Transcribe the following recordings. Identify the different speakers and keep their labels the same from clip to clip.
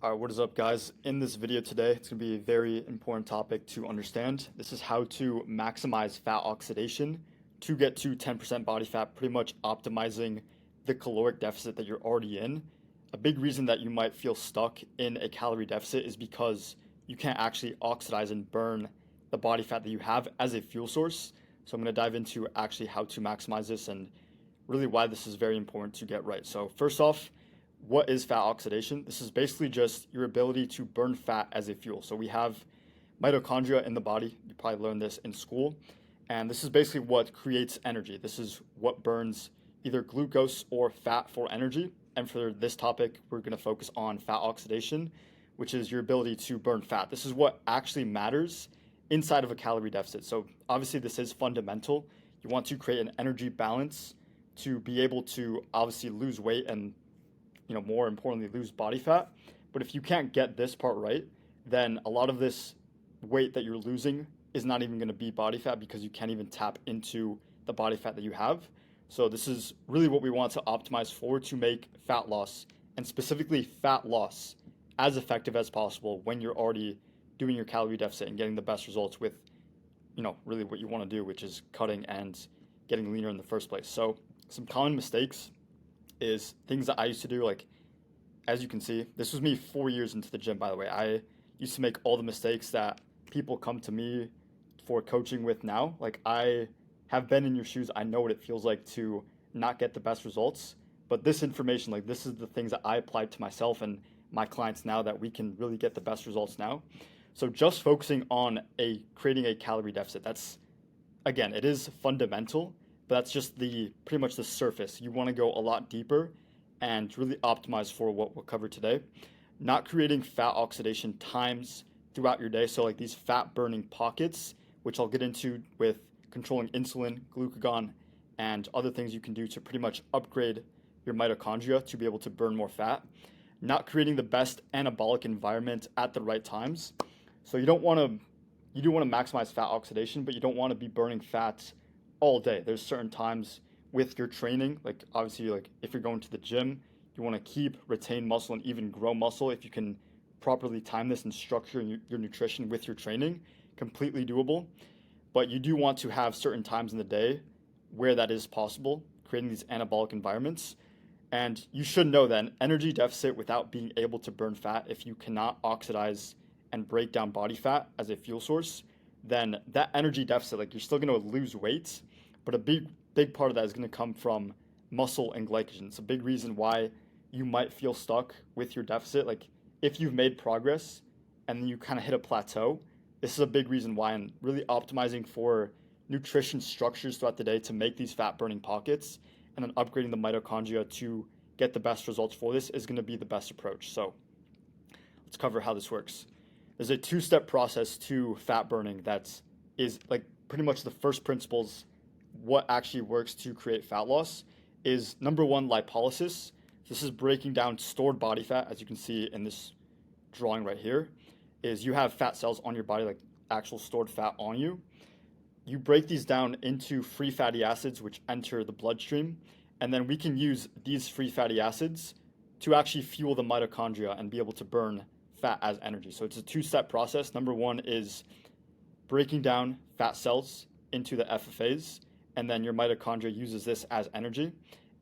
Speaker 1: What is up, guys? In this video today, it's going to be a very important topic to understand. This is how to maximize fat oxidation to get to 10% body fat, pretty much optimizing the caloric deficit that you're already in. A big reason that you might feel stuck in a calorie deficit is because you can't actually oxidize and burn the body fat that you have as a fuel source. So I'm going to dive into actually how to maximize this and really why this is very important to get right. So first off, what is fat oxidation? This is basically just your ability to burn fat as a fuel. So we have mitochondria in the body. You probably learned this in school. And this is basically what creates energy. This is what burns either glucose or fat for energy. And for this topic, we're going to focus on fat oxidation, which is your ability to burn fat. This is what actually matters inside of a calorie deficit. So obviously this is fundamental. You want to create an energy balance to be able to obviously lose weight and more importantly, lose body fat. But if you can't get this part right, then a lot of this weight that you're losing is not even going to be body fat because you can't even tap into the body fat that you have. So this is really what we want to optimize for to make fat loss, and specifically fat loss, as effective as possible when you're already doing your calorie deficit and getting the best results with, really what you want to do, which is cutting and getting leaner in the first place. So some common mistakes is things that I used to do, like, as you can see, this was me 4 years into the gym, by the way. I used to make all the mistakes that people come to me for coaching with now. Like, I have been in your shoes. I know what it feels like to not get the best results. But this information, like, this is the things that I applied to myself and my clients now that we can really get the best results now. So just focusing on creating a calorie deficit, that's, again, it is fundamental, but that's just pretty much the surface. You want to go a lot deeper and really optimize for what we'll cover today. Not creating fat oxidation times throughout your day. So like these fat burning pockets, which I'll get into with controlling insulin, glucagon, and other things you can do to pretty much upgrade your mitochondria to be able to burn more fat. Not creating the best anabolic environment at the right times. So you do want to maximize fat oxidation, but you don't want to be burning fats all day. There's certain times with your training, like obviously, like if you're going to the gym, you want to retain muscle and even grow muscle. If you can properly time this and structure your nutrition with your training, completely doable. But you do want to have certain times in the day where that is possible, creating these anabolic environments. And you should know that an energy deficit without being able to burn fat, if you cannot oxidize and break down body fat as a fuel source, then that energy deficit, like, you're still going to lose weight, but a big part of that is going to come from muscle and glycogen. It's a big reason why you might feel stuck with your deficit. Like, if you've made progress and then you kind of hit a plateau, this is a big reason why. And really optimizing for nutrition structures throughout the day to make these fat burning pockets and then upgrading the mitochondria to get the best results for this is going to be the best approach. So let's cover how this works. There's a two-step process to fat burning that is like pretty much the first principles. What actually works to create fat loss is number one, lipolysis. This is breaking down stored body fat, as you can see in this drawing right here, is you have fat cells on your body, like actual stored fat on you. You break these down into free fatty acids, which enter the bloodstream, and then we can use these free fatty acids to actually fuel the mitochondria and be able to burn fat as energy. So it's a two-step process. Number one is breaking down fat cells into the FFAs, and then your mitochondria uses this as energy.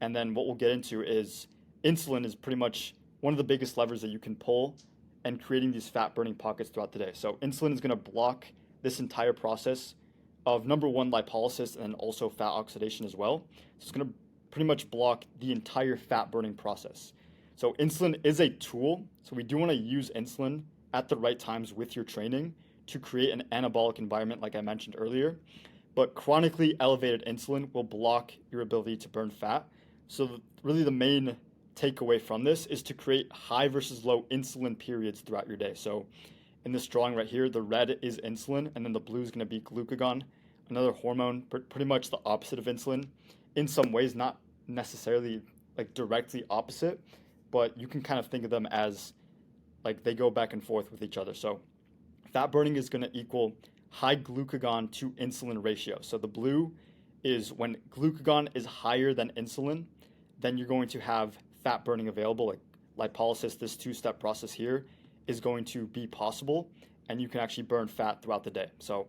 Speaker 1: And then what we'll get into is insulin is pretty much one of the biggest levers that you can pull and creating these fat burning pockets throughout the day. So insulin is going to block this entire process of number one, lipolysis, and also fat oxidation as well. So it's going to pretty much block the entire fat burning process. So insulin is a tool. So we do want to use insulin at the right times with your training to create an anabolic environment, like I mentioned earlier. But chronically elevated insulin will block your ability to burn fat. So really the main takeaway from this is to create high versus low insulin periods throughout your day. So in this drawing right here, the red is insulin, and then the blue is going to be glucagon, another hormone, pretty much the opposite of insulin. In some ways, not necessarily like directly opposite, but you can kind of think of them as like they go back and forth with each other. So fat burning is going to equal high glucagon to insulin ratio. So the blue is when glucagon is higher than insulin, then you're going to have fat burning available, like lipolysis, this two-step process here, is going to be possible, and you can actually burn fat throughout the day. So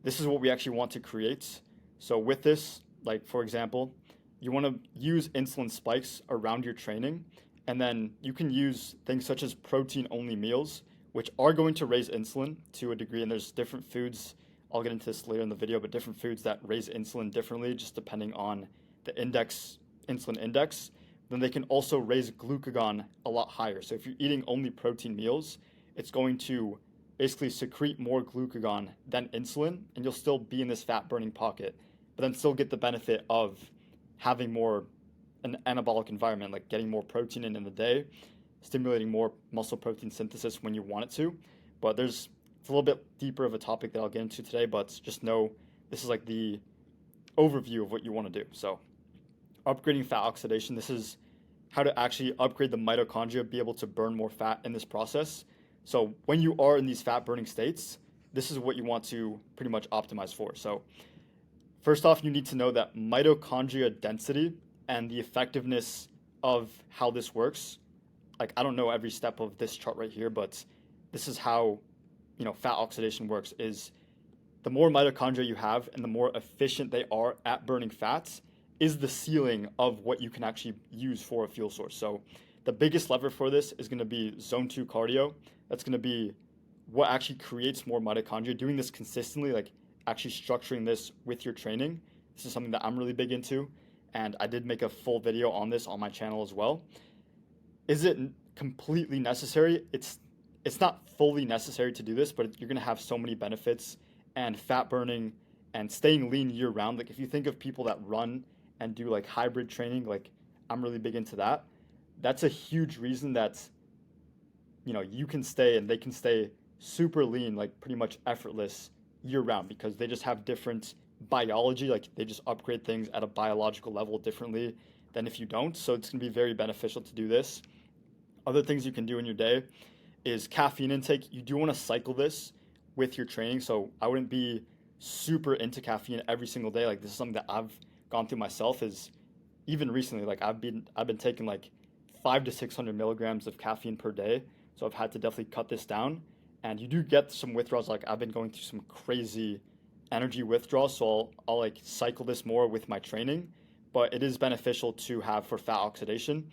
Speaker 1: this is what we actually want to create. So with this, like for example, you want to use insulin spikes around your training, and then you can use things such as protein-only meals, which are going to raise insulin to a degree, and there's different foods, I'll get into this later in the video, but different foods that raise insulin differently just depending on the insulin index. Then they can also raise glucagon a lot higher. So if you're eating only protein meals, it's going to basically secrete more glucagon than insulin, and you'll still be in this fat burning pocket, but then still get the benefit of having more an anabolic environment, like getting more protein in the day, stimulating more muscle protein synthesis when you want it to. But it's a little bit deeper of a topic that I'll get into today, but just know this is like the overview of what you want to do. So upgrading fat oxidation, this is how to actually upgrade the mitochondria, be able to burn more fat in this process. So when you are in these fat burning states, this is what you want to pretty much optimize for. So first off, you need to know that mitochondria density and the effectiveness of how this works. Like, I don't know every step of this chart right here, but this is how, fat oxidation works, is the more mitochondria you have and the more efficient they are at burning fats is the ceiling of what you can actually use for a fuel source. So the biggest lever for this is going to be zone 2 cardio. That's going to be what actually creates more mitochondria. Doing this consistently, like actually structuring this with your training. This is something that I'm really big into, and I did make a full video on this on my channel as well. Is it completely necessary? It's not fully necessary to do this, but you're going to have so many benefits, and fat burning and staying lean year round. Like if you think of people that run and do like hybrid training, like I'm really big into that. That's a huge reason that, you can stay and they can stay super lean, like pretty much effortless year round, because they just have different biology. Like they just upgrade things at a biological level differently than if you don't. So it's going to be very beneficial to do this. Other things you can do in your day is caffeine intake. You do want to cycle this with your training. So I wouldn't be super into caffeine every single day. Like this is something that I've gone through myself, is even recently, like I've been taking like 500 to 600 milligrams of caffeine per day. So I've had to definitely cut this down, and you do get some withdrawals. Like I've been going through some crazy energy withdrawals. So I'll like cycle this more with my training, but it is beneficial to have for fat oxidation.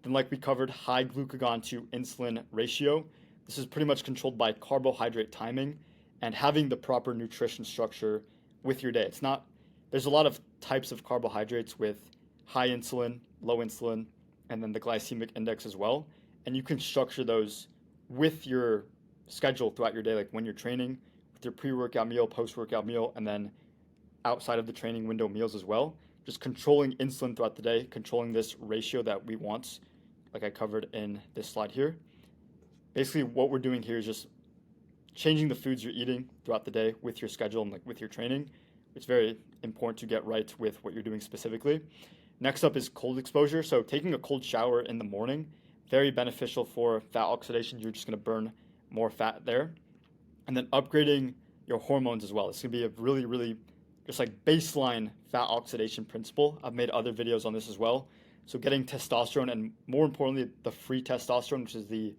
Speaker 1: Then like we covered, high glucagon to insulin ratio. This is pretty much controlled by carbohydrate timing and having the proper nutrition structure with your day. There's a lot of types of carbohydrates with high insulin, low insulin, and then the glycemic index as well. And you can structure those with your schedule throughout your day, like when you're training, with your pre-workout meal, post-workout meal, and then outside of the training window meals as well. Just controlling insulin throughout the day, controlling this ratio that we want, like I covered in this slide here. Basically, what we're doing here is just changing the foods you're eating throughout the day with your schedule and like with your training. It's very important to get right with what you're doing specifically. Next up is cold exposure. So taking a cold shower in the morning, very beneficial for fat oxidation. You're just going to burn more fat there. And then upgrading your hormones as well. It's going to be a really, really just like baseline fat oxidation principle. I've made other videos on this as well. So getting testosterone, and more importantly, the free testosterone, which is the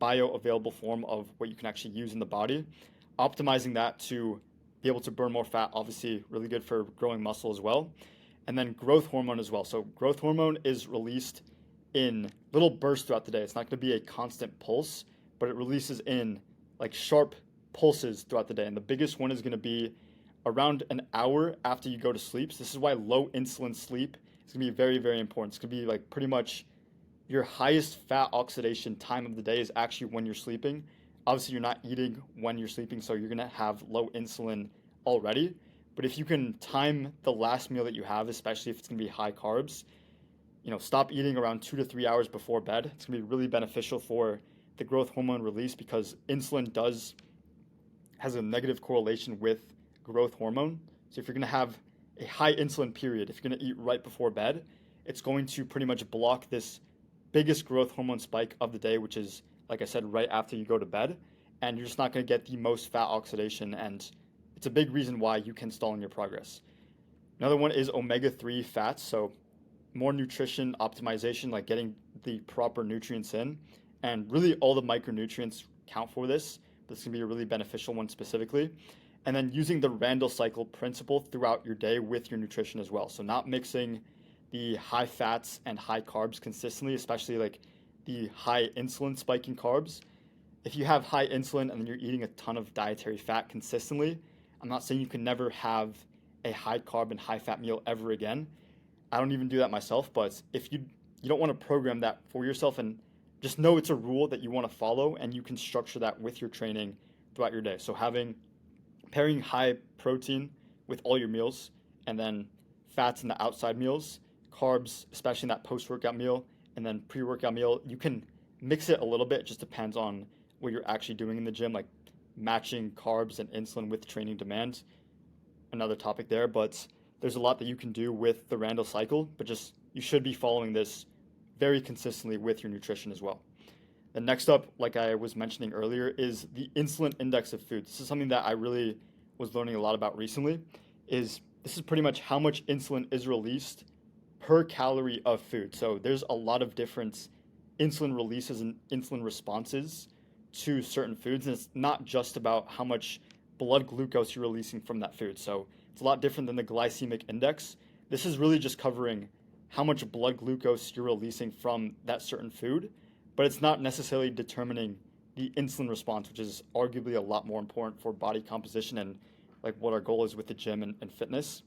Speaker 1: bioavailable form of what you can actually use in the body. Optimizing that to be able to burn more fat, obviously really good for growing muscle as well. And then growth hormone as well. So growth hormone is released in little bursts throughout the day. It's not going to be a constant pulse, but it releases in like sharp pulses throughout the day. And the biggest one is going to be around an hour after you go to sleep. So this is why low insulin sleep is going to be very, very important. It's going to be like pretty much your highest fat oxidation time of the day is actually when you're sleeping. Obviously, you're not eating when you're sleeping, so you're going to have low insulin already. But if you can time the last meal that you have, especially if it's going to be high carbs, stop eating around 2 to 3 hours before bed. It's going to be really beneficial for the growth hormone release, because insulin has a negative correlation with growth hormone. So if you're going to have a high insulin period, if you're going to eat right before bed, it's going to pretty much block this biggest growth hormone spike of the day, which is, like I said, right after you go to bed, and you're just not going to get the most fat oxidation, and it's a big reason why you can stall in your progress. Another one is omega-3 fats. So more nutrition optimization, like getting the proper nutrients in, and really all the micronutrients count for this. This can be a really beneficial one specifically. And then using the Randall cycle principle throughout your day with your nutrition as well. So not mixing the high fats and high carbs consistently, especially like the high insulin spiking carbs. If you have high insulin and then you're eating a ton of dietary fat consistently, I'm not saying you can never have a high carb and high fat meal ever again. I don't even do that myself, but if you don't want to program that for yourself, and just know it's a rule that you want to follow, and you can structure that with your training throughout your day. So pairing high protein with all your meals, and then fats in the outside meals, carbs, especially in that post-workout meal, and then pre-workout meal. You can mix it a little bit. It just depends on what you're actually doing in the gym, like matching carbs and insulin with training demand. Another topic there, but there's a lot that you can do with the Randall cycle, but just you should be following this very consistently with your nutrition as well. The next up, like I was mentioning earlier, is the insulin index of food. This is something that I really was learning a lot about recently. This is pretty much how much insulin is released per calorie of food. So there's a lot of different insulin releases and insulin responses to certain foods, and it's not just about how much blood glucose you're releasing from that food. So it's a lot different than the glycemic index. This is really just covering how much blood glucose you're releasing from that certain food, but it's not necessarily determining the insulin response, which is arguably a lot more important for body composition and like what our goal is with the gym and fitness.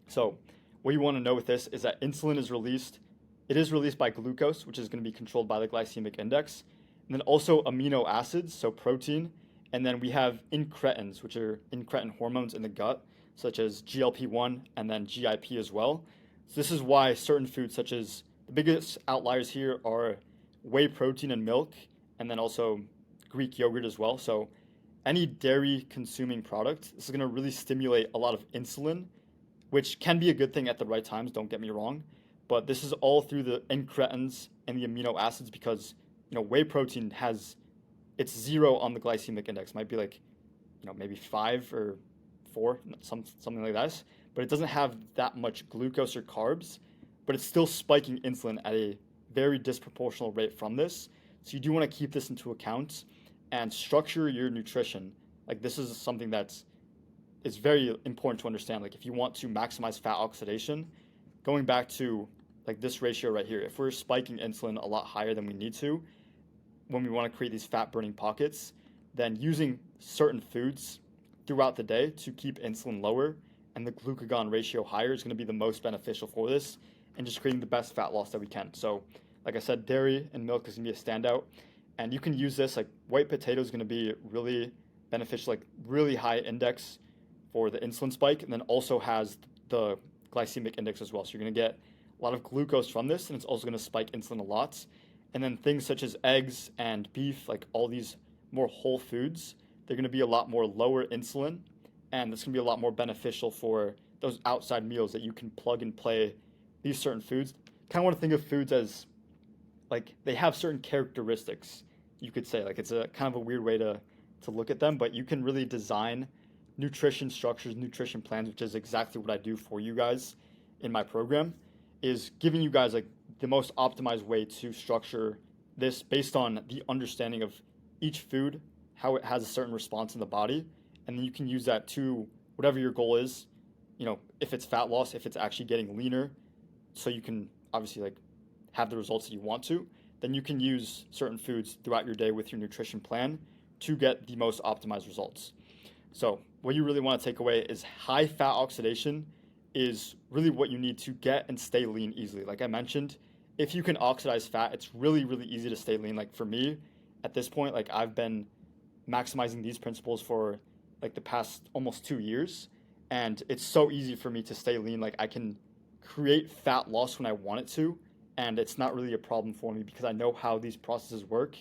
Speaker 1: So what you want to know with this is that insulin is released. It is released by glucose, which is going to be controlled by the glycemic index, and then also amino acids, so protein, and then we have incretins, which are incretin hormones in the gut, such as GLP-1 and then GIP as well. So this is why certain foods, such as the biggest outliers here are whey protein and milk, and then also Greek yogurt as well. So any dairy consuming product, this is going to really stimulate a lot of insulin, which can be a good thing at the right times, don't get me wrong. But this is all through the incretins and the amino acids because, whey protein it's 0 on the glycemic index. Might be like, maybe 5 or 4, something like that. But it doesn't have that much glucose or carbs, but it's still spiking insulin at a very disproportional rate from this. So you do want to keep this into account and structure your nutrition. Like this is something that's very important to understand. Like if you want to maximize fat oxidation, going back to like this ratio right here, if we're spiking insulin a lot higher than we need to, when we want to create these fat burning pockets, then using certain foods throughout the day to keep insulin lower and the glucagon ratio higher is going to be the most beneficial for this and just creating the best fat loss that we can. So like I said, dairy and milk is going to be a standout, and you can use this, like white potato is going to be really beneficial, like really high index for the insulin spike, and then also has the glycemic index as well. So you're going to get a lot of glucose from this, and it's also going to spike insulin a lot. And then things such as eggs and beef, like all these more whole foods, they're going to be a lot more lower insulin, and it's going to be a lot more beneficial for those outside meals that you can plug and play these certain foods. Kind of want to think of foods as like they have certain characteristics, you could say. Like it's a kind of a weird way to look at them, but you can really design nutrition structures, nutrition plans, which is exactly what I do for you guys in my program, is giving you guys like the most optimized way to structure this based on the understanding of each food, how it has a certain response in the body, and then you can use that to whatever your goal is. If it's fat loss, if it's actually getting leaner, so you can obviously like have the results that you want to, then you can use certain foods throughout your day with your nutrition plan to get the most optimized results. So what you really want to take away is high fat oxidation is really what you need to get and stay lean easily. Like I mentioned, if you can oxidize fat, it's really, really easy to stay lean. Like for me, at this point, like I've been maximizing these principles for like the past almost 2 years, and it's so easy for me to stay lean. Like I can create fat loss when I want it to, and it's not really a problem for me because I know how these processes work,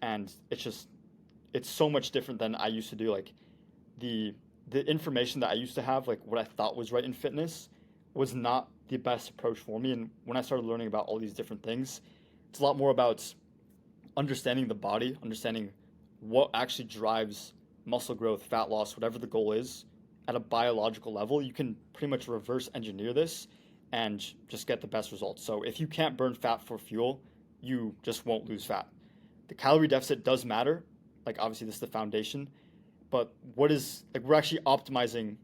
Speaker 1: and it's so much different than I used to do. Like the information that I used to have, like what I thought was right in fitness, was not the best approach for me. And when I started learning about all these different things, it's a lot more about understanding the body, understanding what actually drives muscle growth, fat loss, whatever the goal is at a biological level. You can pretty much reverse engineer this and just get the best results. So if you can't burn fat for fuel, you just won't lose fat. The calorie deficit does matter. Like obviously this is the foundation, but what is like we're actually optimizing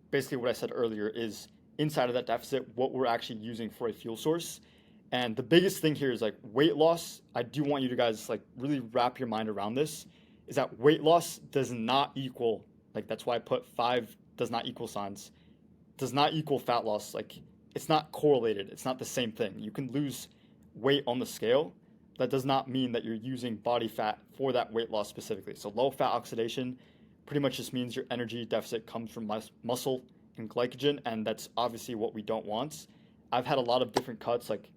Speaker 1: basically what I said earlier is inside of that deficit what we're actually using for a fuel source. And the biggest thing here is like weight loss. I do want you to guys like really wrap your mind around this is that weight loss does not equal like that's why I put 5 does not equal signs. Does not equal fat loss. Like it's not correlated. It's not the same thing. You can lose weight on the scale. That does not mean that you're using body fat for that weight loss specifically. So low fat oxidation pretty much just means your energy deficit comes from muscle and glycogen, and that's obviously what we don't want. I've had a lot of different cuts like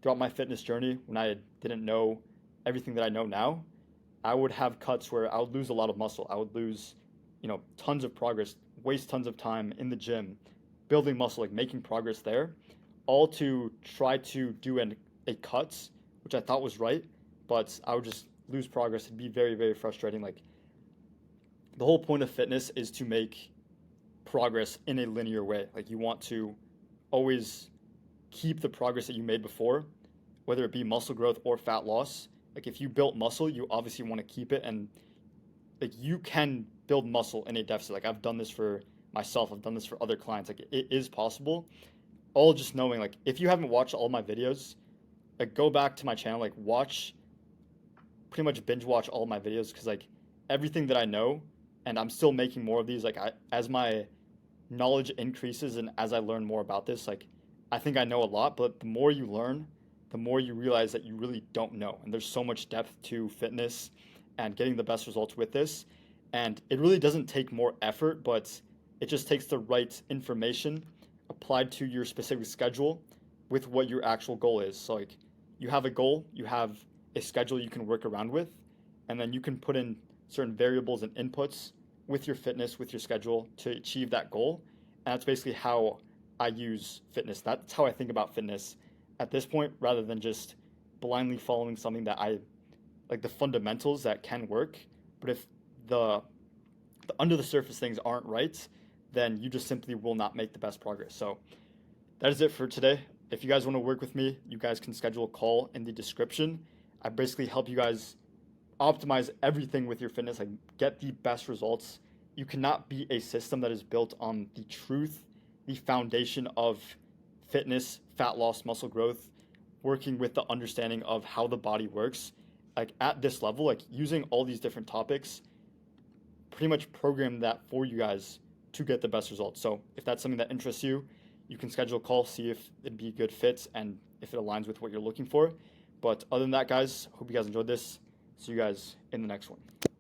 Speaker 1: throughout my fitness journey when I didn't know everything that I know now. I would have cuts where I would lose a lot of muscle. I would lose, tons of progress, waste tons of time in the gym, building muscle, like making progress there, all to try to do a cut, which I thought was right, but I would just lose progress. It'd be very, very frustrating. Like the whole point of fitness is to make progress in a linear way. Like you want to always keep the progress that you made before, whether it be muscle growth or fat loss. Like if you built muscle, you obviously want to keep it, and like you can build muscle in a deficit. Like I've done this for myself, I've done this for other clients. Like it is possible. All just knowing like if you haven't watched all my videos, like go back to my channel, like watch pretty much binge watch all my videos because like everything that I know, and I'm still making more of these. Like as my knowledge increases and as I learn more about this, like I think I know a lot, but the more you learn, the more you realize that you really don't know. And there's so much depth to fitness and getting the best results with this. And it really doesn't take more effort, but it just takes the right information applied to your specific schedule with what your actual goal is. So like you have a goal, you have a schedule you can work around with, and then you can put in certain variables and inputs with your fitness, with your schedule to achieve that goal. And that's basically how I use fitness. That's how I think about fitness at this point, rather than just blindly following something that I like the fundamentals that can work. But if the under the surface things aren't right, then you just simply will not make the best progress. So that is it for today. If you guys want to work with me, you guys can schedule a call in the description. I basically help you guys optimize everything with your fitness, like get the best results. You cannot be a system that is built on the truth, the foundation of fitness, fat loss, muscle growth, working with the understanding of how the body works. Like at this level, like using all these different topics, pretty much program that for you guys to get the best results. So if that's something that interests you, you can schedule a call, see if it'd be a good fit and if it aligns with what you're looking for. But other than that, guys, hope you guys enjoyed this. See you guys in the next one.